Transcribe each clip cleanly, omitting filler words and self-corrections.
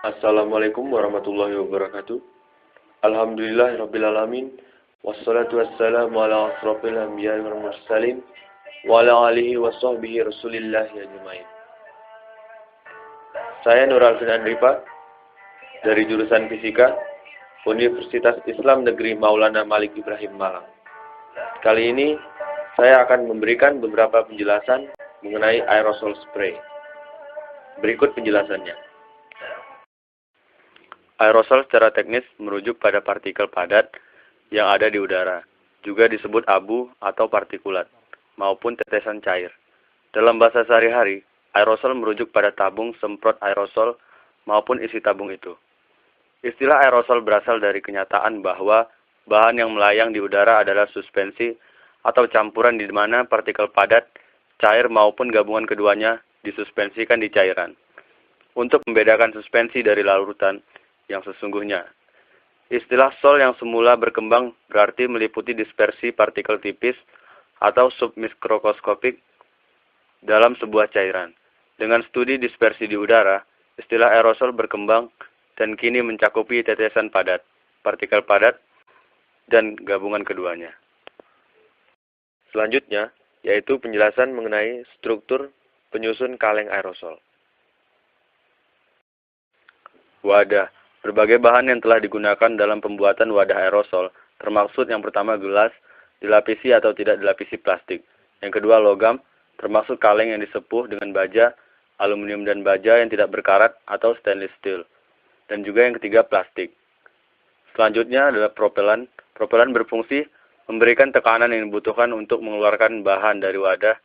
Assalamualaikum warahmatullahi wabarakatuh. Alhamdulillahirrabbilalamin. Wassalatu wassalamu ala asrafil anbiya'i wal mursalin wa ala alihi wa sahbihi rasulillahi ajmain. Saya Nur Alvin Andripa dari jurusan Fisika Universitas Islam Negeri Maulana Malik Ibrahim Malang. Kali ini saya akan memberikan beberapa penjelasan mengenai aerosol spray. Berikut penjelasannya. Aerosol secara teknis merujuk pada partikel padat yang ada di udara, juga disebut abu atau partikulat, maupun tetesan cair. Dalam bahasa sehari-hari, aerosol merujuk pada tabung semprot aerosol maupun isi tabung itu. Istilah aerosol berasal dari kenyataan bahwa bahan yang melayang di udara adalah suspensi atau campuran di mana partikel padat, cair maupun gabungan keduanya disuspensikan di cairan. Untuk membedakan suspensi dari larutan yang sesungguhnya, istilah sol yang semula berkembang berarti meliputi dispersi partikel tipis atau submikroskopik dalam sebuah cairan. Dengan studi dispersi di udara, istilah aerosol berkembang dan kini mencakupi tetesan padat, partikel padat, dan gabungan keduanya. Selanjutnya, yaitu penjelasan mengenai struktur penyusun kaleng aerosol. Wadah. Berbagai bahan yang telah digunakan dalam pembuatan wadah aerosol, termaksud yang pertama gelas, dilapisi atau tidak dilapisi plastik. Yang kedua logam, termasuk kaleng yang disepuh dengan baja, aluminium dan baja yang tidak berkarat atau stainless steel. Dan juga yang ketiga plastik. Selanjutnya adalah propelan. Propelan berfungsi memberikan tekanan yang dibutuhkan untuk mengeluarkan bahan dari wadah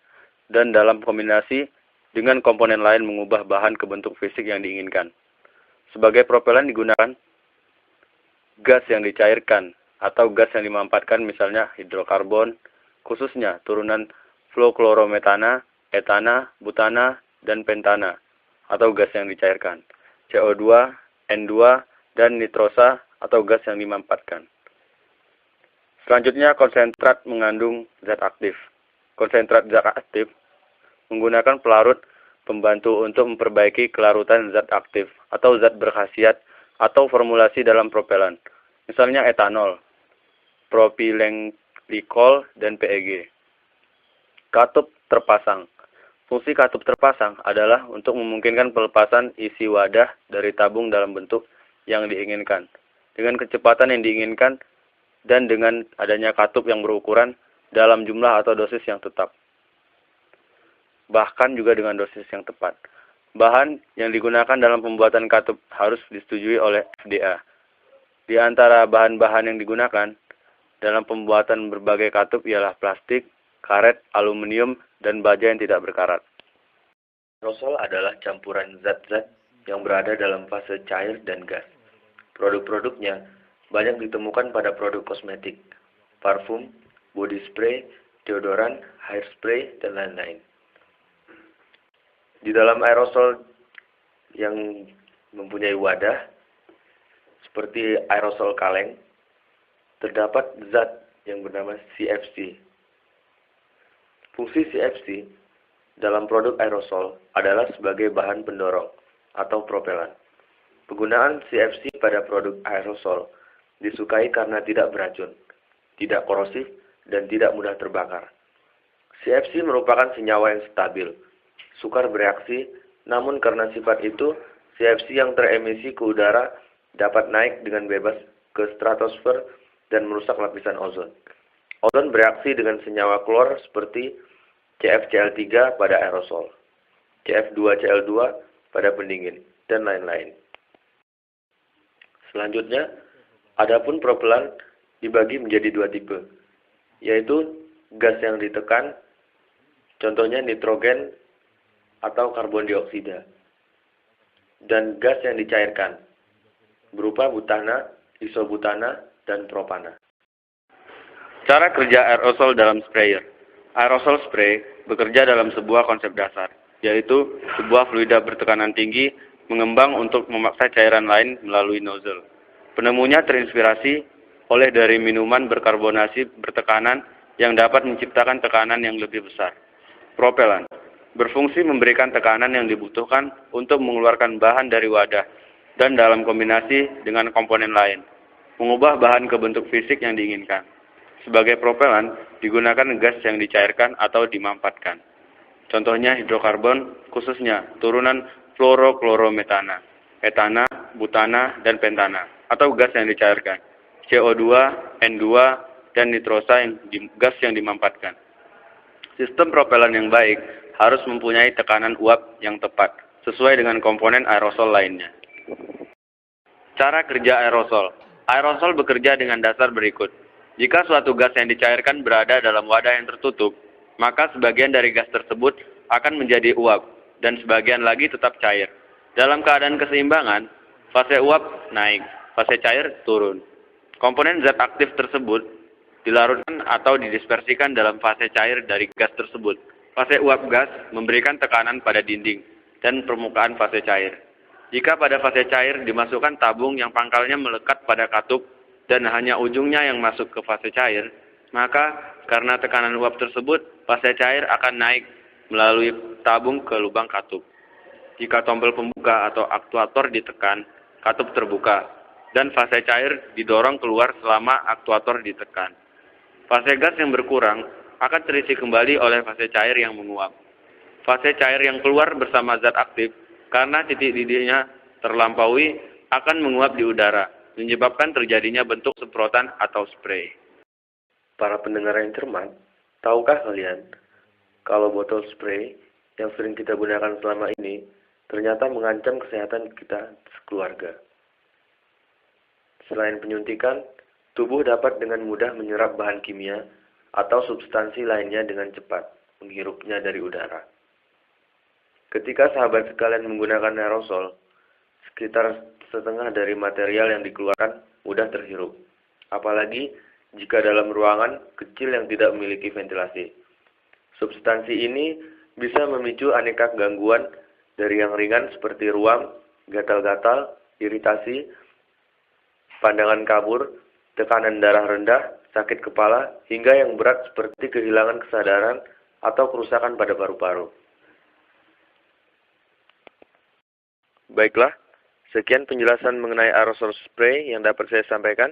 dan dalam kombinasi dengan komponen lain mengubah bahan ke bentuk fisik yang diinginkan. Sebagai propelan digunakan gas yang dicairkan atau gas yang dimampatkan, misalnya hidrokarbon, khususnya turunan fluoklorometana, etana, butana, dan pentana, atau gas yang dicairkan, CO2, N2, dan nitrosa atau gas yang dimampatkan. Selanjutnya, konsentrat mengandung zat aktif. Konsentrat zat aktif menggunakan pelarut pembantu untuk memperbaiki kelarutan zat aktif atau zat berkhasiat atau formulasi dalam propelan. Misalnya etanol, propylenglikol, dan PEG. Katup terpasang. Fungsi katup terpasang adalah untuk memungkinkan pelepasan isi wadah dari tabung dalam bentuk yang diinginkan, dengan kecepatan yang diinginkan, dan dengan adanya katup yang berukuran dalam jumlah atau dosis yang tetap. Bahkan juga dengan dosis yang tepat. Bahan yang digunakan dalam pembuatan katup harus disetujui oleh FDA. Di antara bahan-bahan yang digunakan dalam pembuatan berbagai katup ialah plastik, karet, aluminium, dan baja yang tidak berkarat. Aerosol adalah campuran zat-zat yang berada dalam fase cair dan gas. Produk-produknya banyak ditemukan pada produk kosmetik, parfum, body spray, deodoran, hairspray, dan lain-lain. Di dalam aerosol yang mempunyai wadah, seperti aerosol kaleng, terdapat zat yang bernama CFC. Fungsi CFC dalam produk aerosol adalah sebagai bahan pendorong atau propelan. Penggunaan CFC pada produk aerosol disukai karena tidak beracun, tidak korosif, dan tidak mudah terbakar. CFC merupakan senyawa yang stabil, sukar bereaksi, namun karena sifat itu, CFC yang teremisi ke udara dapat naik dengan bebas ke stratosfer dan merusak lapisan ozon. Ozon bereaksi dengan senyawa klor seperti CFCl3 pada aerosol, CF2Cl2 pada pendingin, dan lain-lain. Selanjutnya, adapun propelan dibagi menjadi dua tipe, yaitu gas yang ditekan, contohnya nitrogen atau karbon dioksida, dan gas yang dicairkan, berupa butana, isobutana, dan propana. Cara kerja aerosol dalam sprayer. Aerosol spray bekerja dalam sebuah konsep dasar, yaitu sebuah fluida bertekanan tinggi mengembang untuk memaksa cairan lain melalui nozzle. Penemunya terinspirasi oleh dari minuman berkarbonasi bertekanan yang dapat menciptakan tekanan yang lebih besar. Propelan berfungsi memberikan tekanan yang dibutuhkan untuk mengeluarkan bahan dari wadah dan dalam kombinasi dengan komponen lain, mengubah bahan ke bentuk fisik yang diinginkan. Sebagai propelan, digunakan gas yang dicairkan atau dimampatkan. Contohnya hidrokarbon, khususnya turunan fluoroklorometana, etana, butana, dan pentana, atau gas yang dicairkan, CO2, N2, dan nitrosa gas yang dimampatkan. Sistem propelan yang baik harus mempunyai tekanan uap yang tepat, sesuai dengan komponen aerosol lainnya. Cara kerja aerosol. Aerosol bekerja dengan dasar berikut. Jika suatu gas yang dicairkan berada dalam wadah yang tertutup, maka sebagian dari gas tersebut akan menjadi uap, dan sebagian lagi tetap cair. Dalam keadaan keseimbangan, fase uap naik, fase cair turun. Komponen zat aktif tersebut dilarutkan atau didispersikan dalam fase cair dari gas tersebut. Fase uap gas memberikan tekanan pada dinding dan permukaan fase cair. Jika pada fase cair dimasukkan tabung yang pangkalnya melekat pada katup dan hanya ujungnya yang masuk ke fase cair, maka karena tekanan uap tersebut, fase cair akan naik melalui tabung ke lubang katup. Jika tombol pembuka atau aktuator ditekan, katup terbuka, dan fase cair didorong keluar selama aktuator ditekan. Fase gas yang berkurang akan terisi kembali oleh fase cair yang menguap. Fase cair yang keluar bersama zat aktif, karena titik didihnya terlampaui, akan menguap di udara, menyebabkan terjadinya bentuk semprotan atau spray. Para pendengar yang cermat, tahukah kalian kalau botol spray yang sering kita gunakan selama ini ternyata mengancam kesehatan kita sekeluarga? Selain penyuntikan, tubuh dapat dengan mudah menyerap bahan kimia atau substansi lainnya dengan cepat, menghirupnya dari udara. Ketika sahabat sekalian menggunakan aerosol, sekitar setengah dari material yang dikeluarkan mudah terhirup. Apalagi jika dalam ruangan kecil yang tidak memiliki ventilasi. Substansi ini bisa memicu aneka gangguan dari yang ringan seperti ruam, gatal-gatal, iritasi, pandangan kabur, tekanan darah rendah, sakit kepala, hingga yang berat seperti kehilangan kesadaran atau kerusakan pada paru-paru. Baiklah, sekian penjelasan mengenai aerosol spray yang dapat saya sampaikan.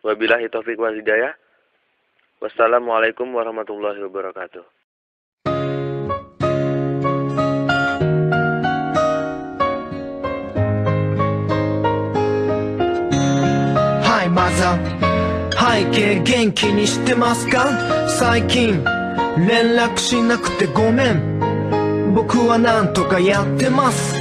Wabillahi taufiq wal hidayah. Wassalamualaikum warahmatullahi wabarakatuh. Hi mother, 背景元気にしてますか？最近連絡しなくてごめん。僕はなんとかやってます。